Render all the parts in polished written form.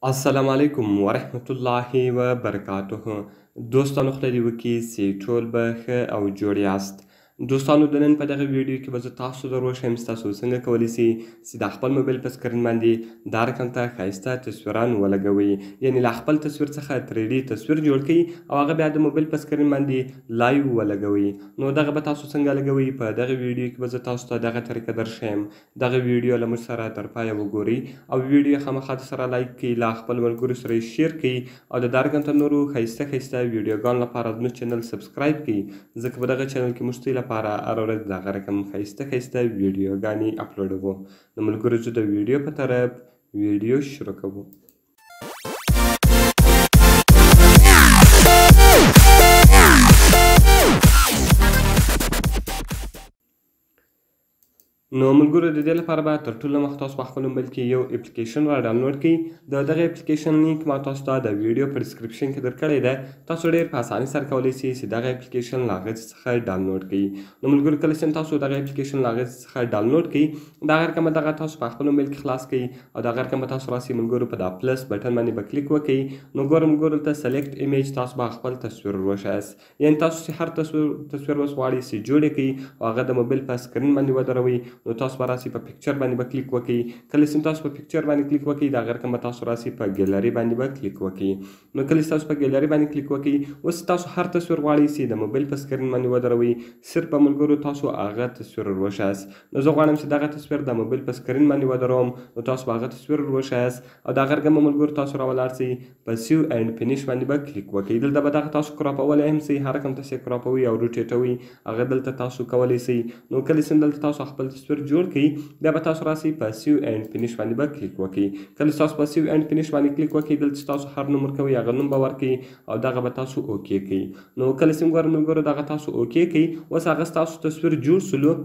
السلام علیکم ورحمت الله وبرکاته. دوستانو خدای دې وکړي چې ټول به ښه او جوړ یاست. دوستانو د نن په دغه ویډیو کې به زه تاسو ته وښیم چې تاسو څنګه کولی شئ چې د خپل موبایل په سکرین باندې دا رقم ته ښایسته تصویران ولګوئ، یعنې له خپل تصویر څخه 3D تصویر جوړ کړئ او هغه بیا د موبایل په سکرین باندې لایو ولګوئ. نو دغه به تاسو څنګه لګوئ په دغه ویډیو کې به زه تاسو ته دغه طریقه درښیم. دغه ویډیو له موږ سره تر پایه وګورئ او ویډیو خامخا سره لایک کړئ، له خپل ملګرو سره یې شیر کړئ او د دا رقم ته نورو ښایسته ښایسته ویډیوګانو لپاره زموږ چینل سبسکرایب کړئ، ځکه په دغه چینل کې موږ ستاسو لپاره هره ورځ دغه رقم ښایسته ښایسته ویډیوګانې اپلوډوو. نو ملګرو زه د ویډیو په طرف ویډیو شروع کوو. نو ملګرو د دې لپاره به تر ټولو مخکې تاسو په خپل موبایل کې یو اپلیکیشن را ډاونلوډ کړئ. د دغه اپلیکیشن لینک ما تاسو ته د ویډیو په ډسکرپشن کې درکړی دی. تاسو ډېر په اسانۍ سره کولی شئ چې دغه اپلیکیشن له هغې څخه ډاونلوډ کړئ. نو ملګرو کله چې تاسو دغه اپلیکیشن له هغې څخه ډاونلوډ کړئ، دغه رقم به دغه تاسو په خپل موبایل کې خلاص کړئ او دغه رقم به تاسو راسئ ملګرو په دا پلس بټن باندې به کلیک وکړئ. نو ګورم ملګرو دلته سلیکټ ایمیج تاسو به خپل تصویر وښایاست، یعنې تاسو چې هر تصویر اوس غواړئ چې جوړ یې کړئ او هغه د موبایل په سکرین باندې ودروئ. نو تاسو به راسئ په پکچر باندې به کلیک وکړئ. کله چې تاسو په پکچر باندې کلیک وکړئ، دغه رقم به تاسو راسئ په ګیلري باندې به کلیک وکړئ. نو کله چې تاسو په ګیلري باندې کلیک وکړئ، اوس تاسو هر تصویر غواړئ چې د موبایل په سکرین باندې ودروئ، صرف په ملګرو تاسو هغه تصویر وښایاست. نو زه غواړم چې دغه تصویر د موبایل په سکرین باندې ودروم، نو تاسو به هغه تصویر وښایاست او دغه رقم به ملګرو تاسو راولاړ شئ په سیو اینډ فینیش باندې به کلیک وکړئ. دلته به دغه تاسو کراپولی هم شئ، هر رقم ته چې کراپوئ او روټیټوئ هغه دلته تاسو کولی شئ. نو کله چې دلته تاسو خپل تصویر جوړ کړئ، بیا به تاسو راسئ په سیو اینډ فینیش باندې به کلیک وکړئ. کله چې تاسو په سیو اینډ فینیش باندې کلیک وکړئ، دلته چې تاسو هر نوم ورکوئ هغه نوم به ورکړئ او دغه به تاسو اوکې کړئ. نو کله چې ګورم ملګرو دغه تاسو اوکې کړئ، اوس هغه ستاسو تصویر جوړ سولو.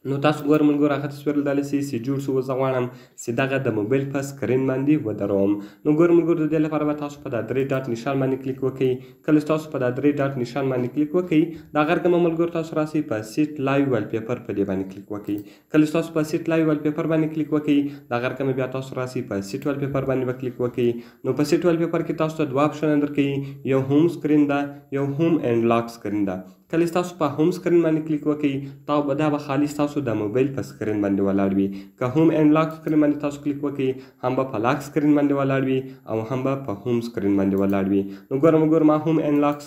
نو تاسو ګورئ ملګرو هغه تصویر لیدلی شئ چې جوړ شو. زه غواړم چې دغه د موبایل په سکرین باندې ودروم. نو ګورئ ملګرو د دې لپاره به تاسو په دا 3 ډاټ نشان باندې کلیک وکړئ. کله چې تاسو په دا 3 ډاټ نشان باندې کلیک وکړئ، دغه رقم به ملګرو تاسو راسئ په سیټ لایو والپیپر په دې باندې کلیک وکړئ. کله چې تاسو په سیټ لایو والپیپر باندې کلیک وکړئ، دغه رقم بیا تاسو راسئ په سیټ والپیپر باندې به کلیک وکړئ. نو په سیټ والپیپر کې تاسو ته 2 اپشن درکوي، یو هوم سکرین ده، یو هوم اینډ لاک سکرین ده. کله چې تاسو په هوم سکرین باندې کلیک وکړئ، دا به خالي ستاسو د موبایل په سکرین باندې ولاړ وي. که هوم اینډ لاک سکرین باندې تاسو کلیک وکړئ، هم به په لاک سکرین باندې ولاړ وي او هم به په هوم سکرین باندې ولاړ وي. نو ګورم ما هوم اینډ لاک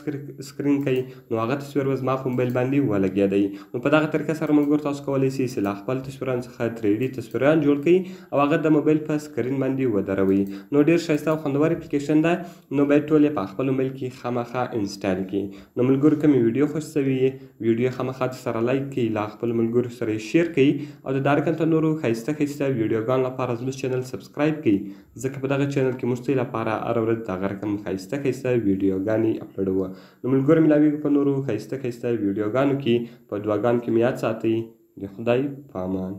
سکرین کوي، نو هغه تصویر به زما په موبایل باندې ولګېدی. نو په دغه طریقه سره ملګرو تاسو کولی شئ چې له خپل تصویرانو څخه 3D تصویران جوړ کړئ او هغه د موبایل په سکرین باندې ودروئ. نو ډېر ښایسته او خوندور اپلیکیشن ده، نو باید ټول یې په خپل موبایل کې خامخا انسټال کړئ. نو ملګرو کومې ویډیو خوښ شوې ویډیو خامخا سره لایک کړئ، له خپل ملګرو سره یې شیر کړئ او د دا رقم ته نورو ښایسته ښایسته ویډیوګانو لپاره زموږ چینل سبسکرایب کړئ، ځکه په دغه چینل کې موږ ستاسو لپاره هره ورځ دغه رقم ښایسته ښایسته ویډیوګانې اپلوډوو. نو ملګرو ملاویږو په نورو ښایسته ښایسته ویډیوګانو کې. په دعاګانو کې مې یاد ساتئ. د خدای په امان.